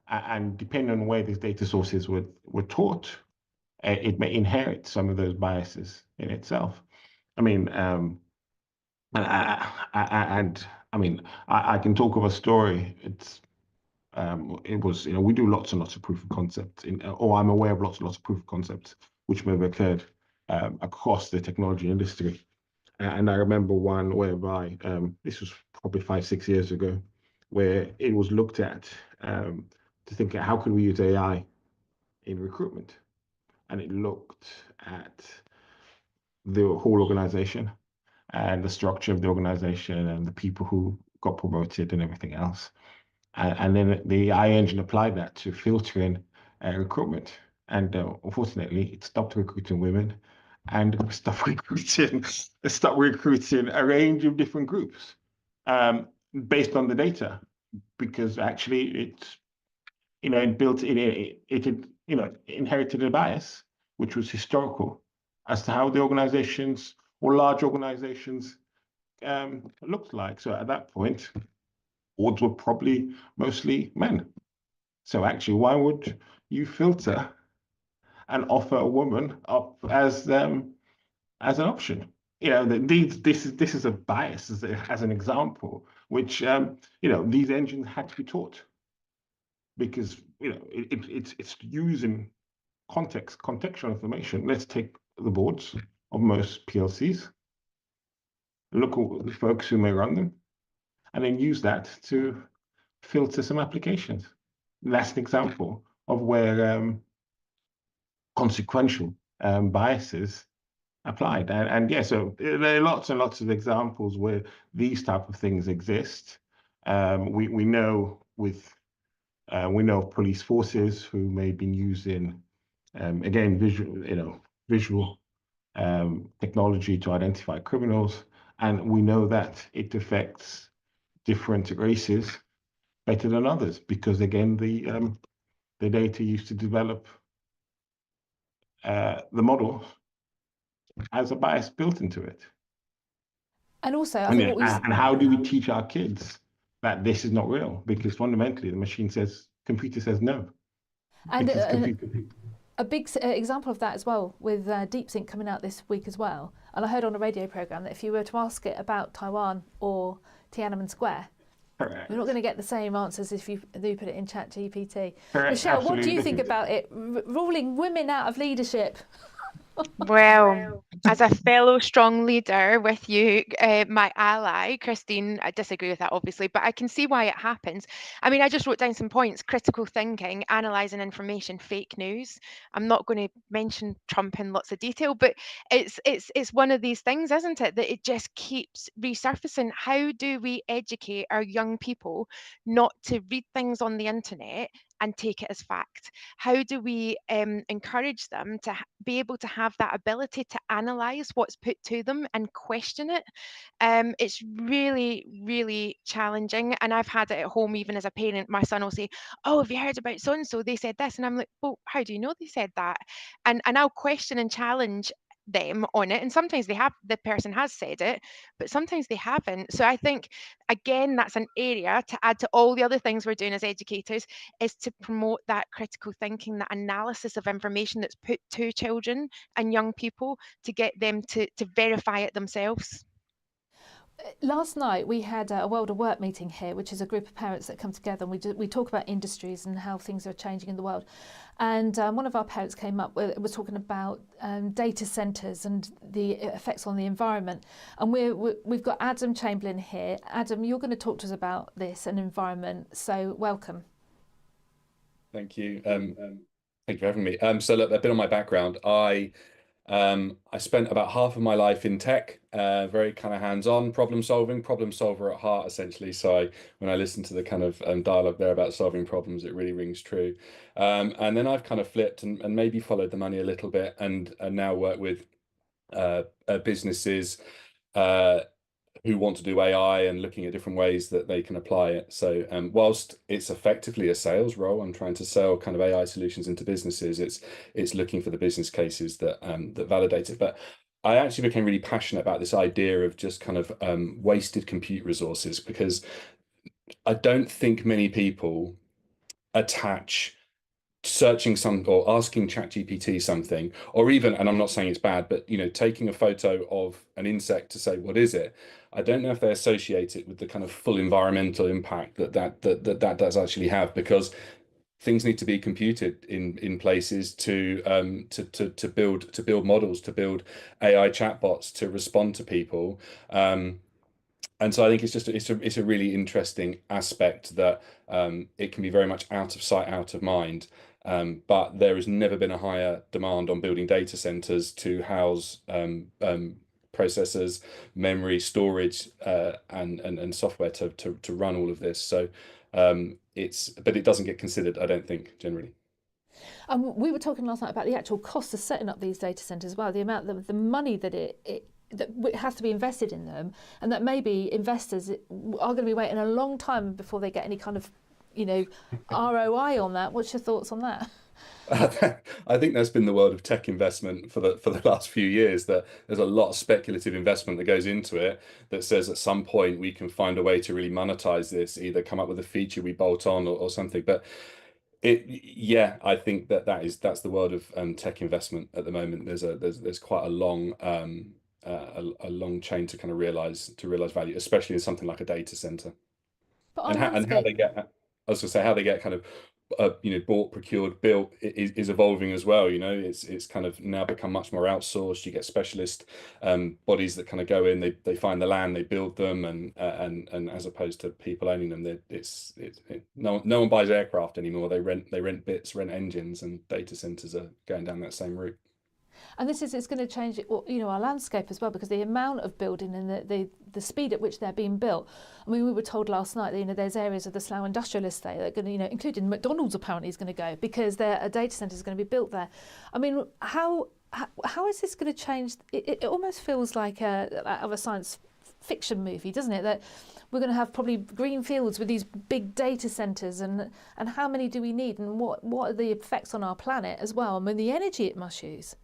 and depending on where these data sources were taught, it may inherit some of those biases in itself. I mean, I can talk of a story. It was, we do lots and lots of proof of concepts, or I'm aware of lots and lots of proof of concepts which may have occurred across the technology industry. And I remember one whereby this was probably 5-6 years ago, where it was looked at to think, how can we use AI in recruitment? And it looked at the whole organization and the structure of the organization and the people who got promoted and everything else. And then the AI engine applied that to filtering recruitment. And unfortunately, it stopped recruiting women and stopped recruiting a range of different groups based on the data, because actually it inherited a bias, which was historical, as to how the organizations or large organizations looked like. So at that point, boards were probably mostly men. So actually, why would you filter and offer a woman up as an option? This is a bias as an example, which these engines had to be taught, because it's using contextual information. Let's take the boards of most PLCs, look at the folks who may run them, and then use that to filter some applications. That's an example of where consequential biases applied. And yeah, so there are lots and lots of examples where these type of things exist. We know of police forces who may have been using again visual technology to identify criminals, and we know that it affects different races better than others, because again the data used to develop the model has a bias built into it. And also, I think and how do we teach our kids that this is not real? Because fundamentally, the computer says no. And a big example of that as well, with DeepSync coming out this week as well. And I heard on a radio program that if you were to ask it about Taiwan or Tiananmen Square, Correct. you're not going to get the same answers if you put it in ChatGPT. Correct, Michelle, absolutely. what do you think about it ruling women out of leadership? Well, as a fellow strong leader with you, my ally, Christine, I disagree with that, obviously, but I can see why it happens. I mean, I just wrote down some points: critical thinking, analysing information, fake news. I'm not going to mention Trump in lots of detail, but it's one of these things, isn't it, that it just keeps resurfacing. How do we educate our young people not to read things on the internet and take it as fact? How do we encourage them to be able to have that ability to analyze what's put to them and question it? It's really, really challenging. And I've had it at home, even as a parent. My son will say, "Oh, have you heard about so and so? They said this." And I'm like, "Well, how do you know they said that?" And I'll question and challenge them on it, and sometimes the person has said it, but sometimes they haven't. So I think, again, that's an area to add to all the other things we're doing as educators, is to promote that critical thinking, that analysis of information that's put to children and young people, to get them to verify it themselves. last night we had a World of Work meeting here, which is a group of parents that come together, and we talk about industries and how things are changing in the world. And one of our parents came up was talking about data centres and the effects on the environment. And we've got Adam Chamberlain here. Adam, you're going to talk to us about this and environment. So welcome. Thank you. Thank you for having me. So look, a bit on my background. I spent about half of my life in tech, very kind of hands-on, problem solver at heart, essentially. So when I listen to the kind of dialogue there about solving problems, it really rings true. And then I've kind of flipped and maybe followed the money a little bit, and now work with businesses who want to do AI and looking at different ways that they can apply it. So whilst it's effectively a sales role, I'm trying to sell kind of AI solutions into businesses. It's looking for the business cases that that validate it. But I actually became really passionate about this idea of just kind of wasted compute resources, because I don't think many people attach searching some or asking ChatGPT something, or even, and I'm not saying it's bad, but taking a photo of an insect to say what is it. I don't know if they associate it with the kind of full environmental impact that does actually have, because things need to be computed in places to build models, to build AI chatbots to respond to people. And so I think it's a really interesting aspect that it can be very much out of sight, out of mind. But there has never been a higher demand on building data centers to house processors, memory, storage, and software to run all of this. So but it doesn't get considered, I don't think, generally. We were talking last night about the actual cost of setting up these data centers as well, the amount of the money that it has to be invested in them, and that maybe investors are going to be waiting a long time before they get any kind of ROI on that. What's your thoughts on that? I think that's been the world of tech investment for the last few years, that there's a lot of speculative investment that goes into it that says at some point we can find a way to really monetize this, either come up with a feature we bolt on or something. But I think that's the world of tech investment at the moment. There's quite a long chain to kind of realize value, especially in something like a data center. But how they get, I was going to say, how they get kind of bought, procured, built is evolving as well. It's kind of now become much more outsourced. You get specialist bodies that kind of go in, they find the land, they build them, and as opposed to people owning them, no one buys aircraft anymore. They rent bits, rent engines, and data centers are going down that same route. And it's going to change our landscape as well, because the amount of building and the speed at which they're being built. I mean, we were told last night that there's areas of the Slough Industrial Estate that are going to, including McDonald's apparently is going to go, because a data centre is going to be built there. I mean, how is this going to change? It almost feels like a science fiction movie, doesn't it? That we're going to have probably green fields with these big data centres, and how many do we need, and what are the effects on our planet as well? I mean, the energy it must use.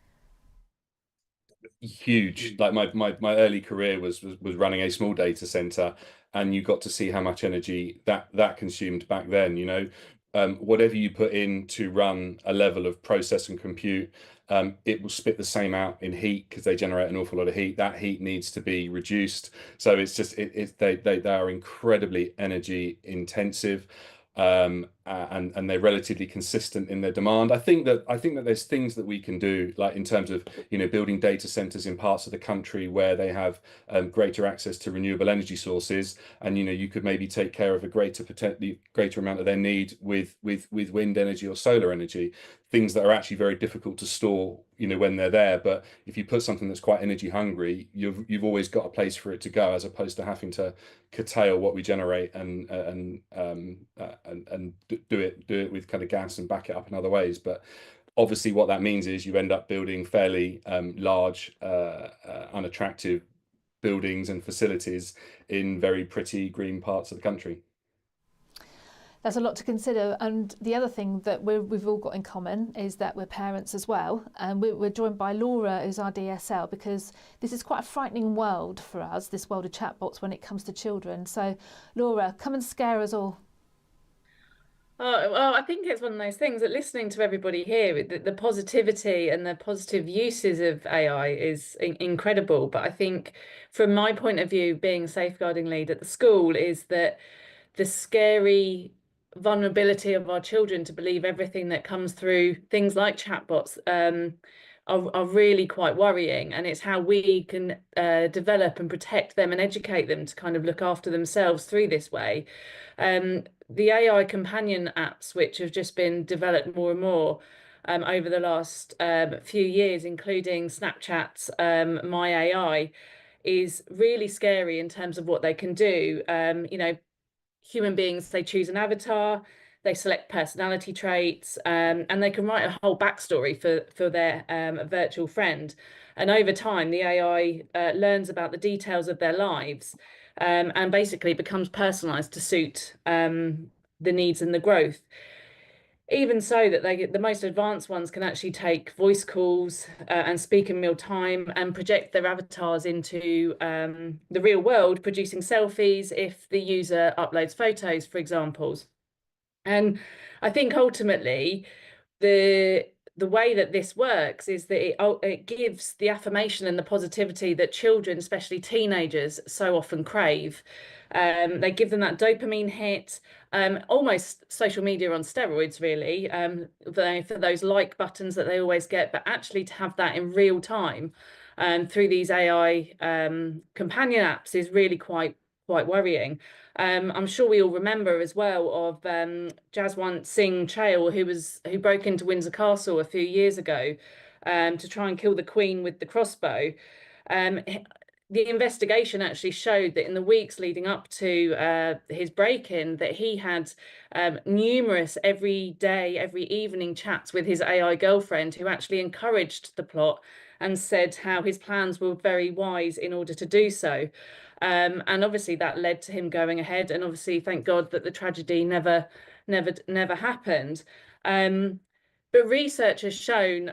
Huge. Like my early career was running a small data center, and you got to see how much energy that consumed back then. Whatever you put in to run a level of process and compute, it will spit the same out in heat, because they generate an awful lot of heat. That heat needs to be reduced, so it's just they are incredibly energy intensive. And they're relatively consistent in their demand. I think that there's things that we can do, like in terms of building data centers in parts of the country where they have greater access to renewable energy sources, and you could maybe take care of a greater amount of their need with wind energy or solar energy, things that are actually very difficult to store when they're there. But if you put something that's quite energy hungry, you've always got a place for it to go, as opposed to having to curtail what we generate and do it with kind of gas and back it up in other ways. But obviously what that means is you end up building fairly large unattractive buildings and facilities in very pretty green parts of the country. There's a lot to consider, and the other thing that we've all got in common is that we're parents as well, and we're joined by Laura, who's our DSL, because this is quite a frightening world for us, this world of chatbots when it comes to children. So Laura, come and scare us all. Oh, well, I think it's one of those things that listening to everybody here, the positivity and the positive uses of AI is incredible. But I think from my point of view, being a safeguarding lead at the school, is that the scary vulnerability of our children to believe everything that comes through things like chatbots are really quite worrying. And it's how we can develop and protect them and educate them to kind of look after themselves through this way. The AI companion apps, which have just been developed more and more over the last few years, including Snapchat's My AI, is really scary in terms of what they can do. You know, human beings, they choose an avatar, they select personality traits, and they can write a whole backstory for their virtual friend. And over time, the AI learns about the details of their lives, and basically becomes personalized to suit the needs and the growth. Even so, that the most advanced ones can actually take voice calls and speak in real time and project their avatars into the real world, producing selfies if the user uploads photos, for example. And I think ultimately the way that this works is that it gives the affirmation and the positivity that children, especially teenagers, so often crave. They give them that dopamine hit, almost social media on steroids, really, for those like buttons that they always get, but actually to have that in real time through these AI companion apps is really quite worrying. I'm sure we all remember as well of Jaswant Singh Chahal, who broke into Windsor Castle a few years ago to try and kill the Queen with the crossbow. The investigation actually showed that in the weeks leading up to his break-in, that he had numerous every day, every evening chats with his AI girlfriend, who actually encouraged the plot and said how his plans were very wise in order to do so. And obviously that led to him going ahead, and obviously thank God that the tragedy never happened. But research has shown,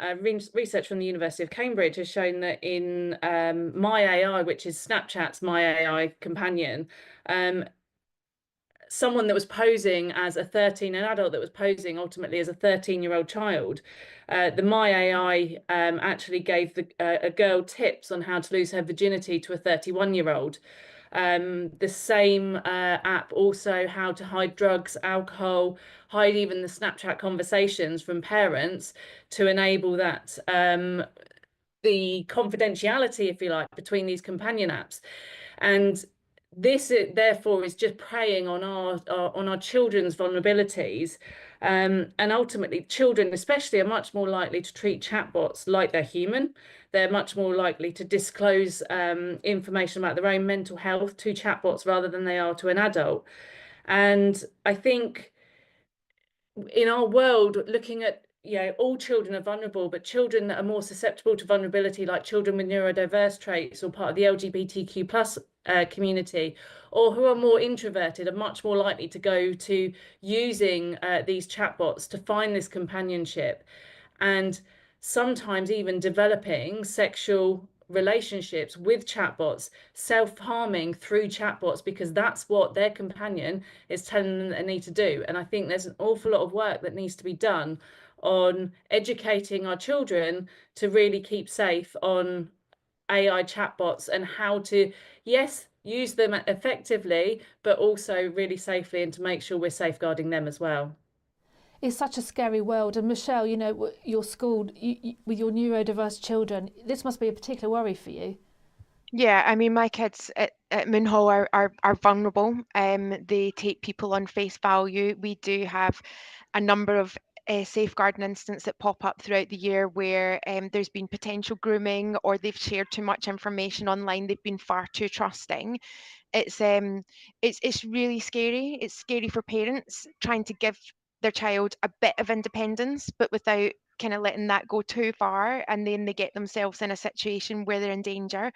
research from the University of Cambridge has shown that in My AI, which is Snapchat's My AI companion, someone that was posing as an adult that was posing ultimately as a 13-year-old child, the My AI actually gave a girl tips on how to lose her virginity to a 31-year-old. The same app also how to hide drugs, alcohol, hide even the Snapchat conversations from parents to enable that the confidentiality, if you like, between these companion apps. And this therefore is just preying on our children's vulnerabilities, and ultimately children especially are much more likely to treat chatbots like they're human. They're much more likely to disclose information about their own mental health to chatbots rather than they are to an adult. And I think in our world, looking at, you know, all children are vulnerable, but children that are more susceptible to vulnerability, like children with neurodiverse traits or part of the LGBTQ plus community, or who are more introverted, are much more likely to go to using these chatbots to find this companionship, and sometimes even developing sexual relationships with chatbots, self-harming through chatbots, because that's what their companion is telling them that they need to do. And I think there's an awful lot of work that needs to be done on educating our children to really keep safe on AI chatbots and how to, yes, use them effectively, but also really safely, and to make sure we're safeguarding them as well. It's such a scary world. And Michelle, you know, your school, with your neurodiverse children, this must be a particular worry for you. Yeah, I mean, my kids at Moonhall are vulnerable. They take people on face value. We do have a number of safeguarding incidents that pop up throughout the year where there's been potential grooming, or they've shared too much information online. They've been far too trusting. It's really scary. It's scary for parents trying to give their child a bit of independence, but without kind of letting that go too far, and then they get themselves in a situation where they're in danger.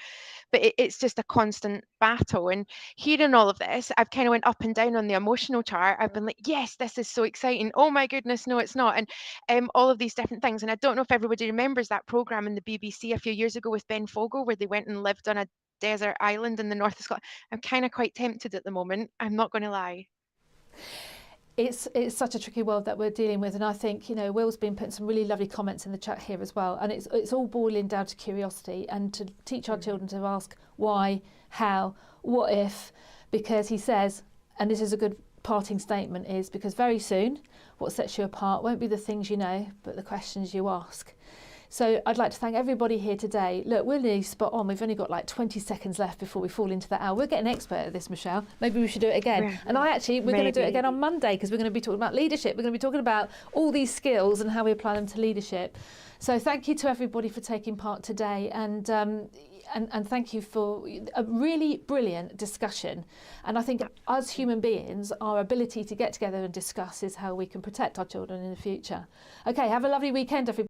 But it's just a constant battle. And hearing all of this, I've kind of went up and down on the emotional chart. I've been like, yes, this is so exciting. Oh my goodness, no, it's not. And all of these different things. And I don't know if everybody remembers that program in the BBC a few years ago with Ben Fogle, where they went and lived on a desert island in the north of Scotland. I'm kind of quite tempted at the moment. I'm not going to lie. it's such a tricky world that we're dealing with, and I think, you know, Will's been putting some really lovely comments in the chat here as well, and it's all boiling down to curiosity and to teach our children to ask why, how, what if, because he says, and this is a good parting statement, is because very soon what sets you apart won't be the things you know, but the questions you ask. So I'd like to thank everybody here today. Look, we're nearly spot on. We've only got like 20 seconds left before we fall into that hour. We're getting expert at this, Michelle. Maybe we should do it again. Yeah, and we're going to do it again on Monday, because we're going to be talking about leadership. We're going to be talking about all these skills and how we apply them to leadership. So thank you to everybody for taking part today, and thank you for a really brilliant discussion. And I think as human beings, our ability to get together and discuss is how we can protect our children in the future. Okay, have a lovely weekend, everybody.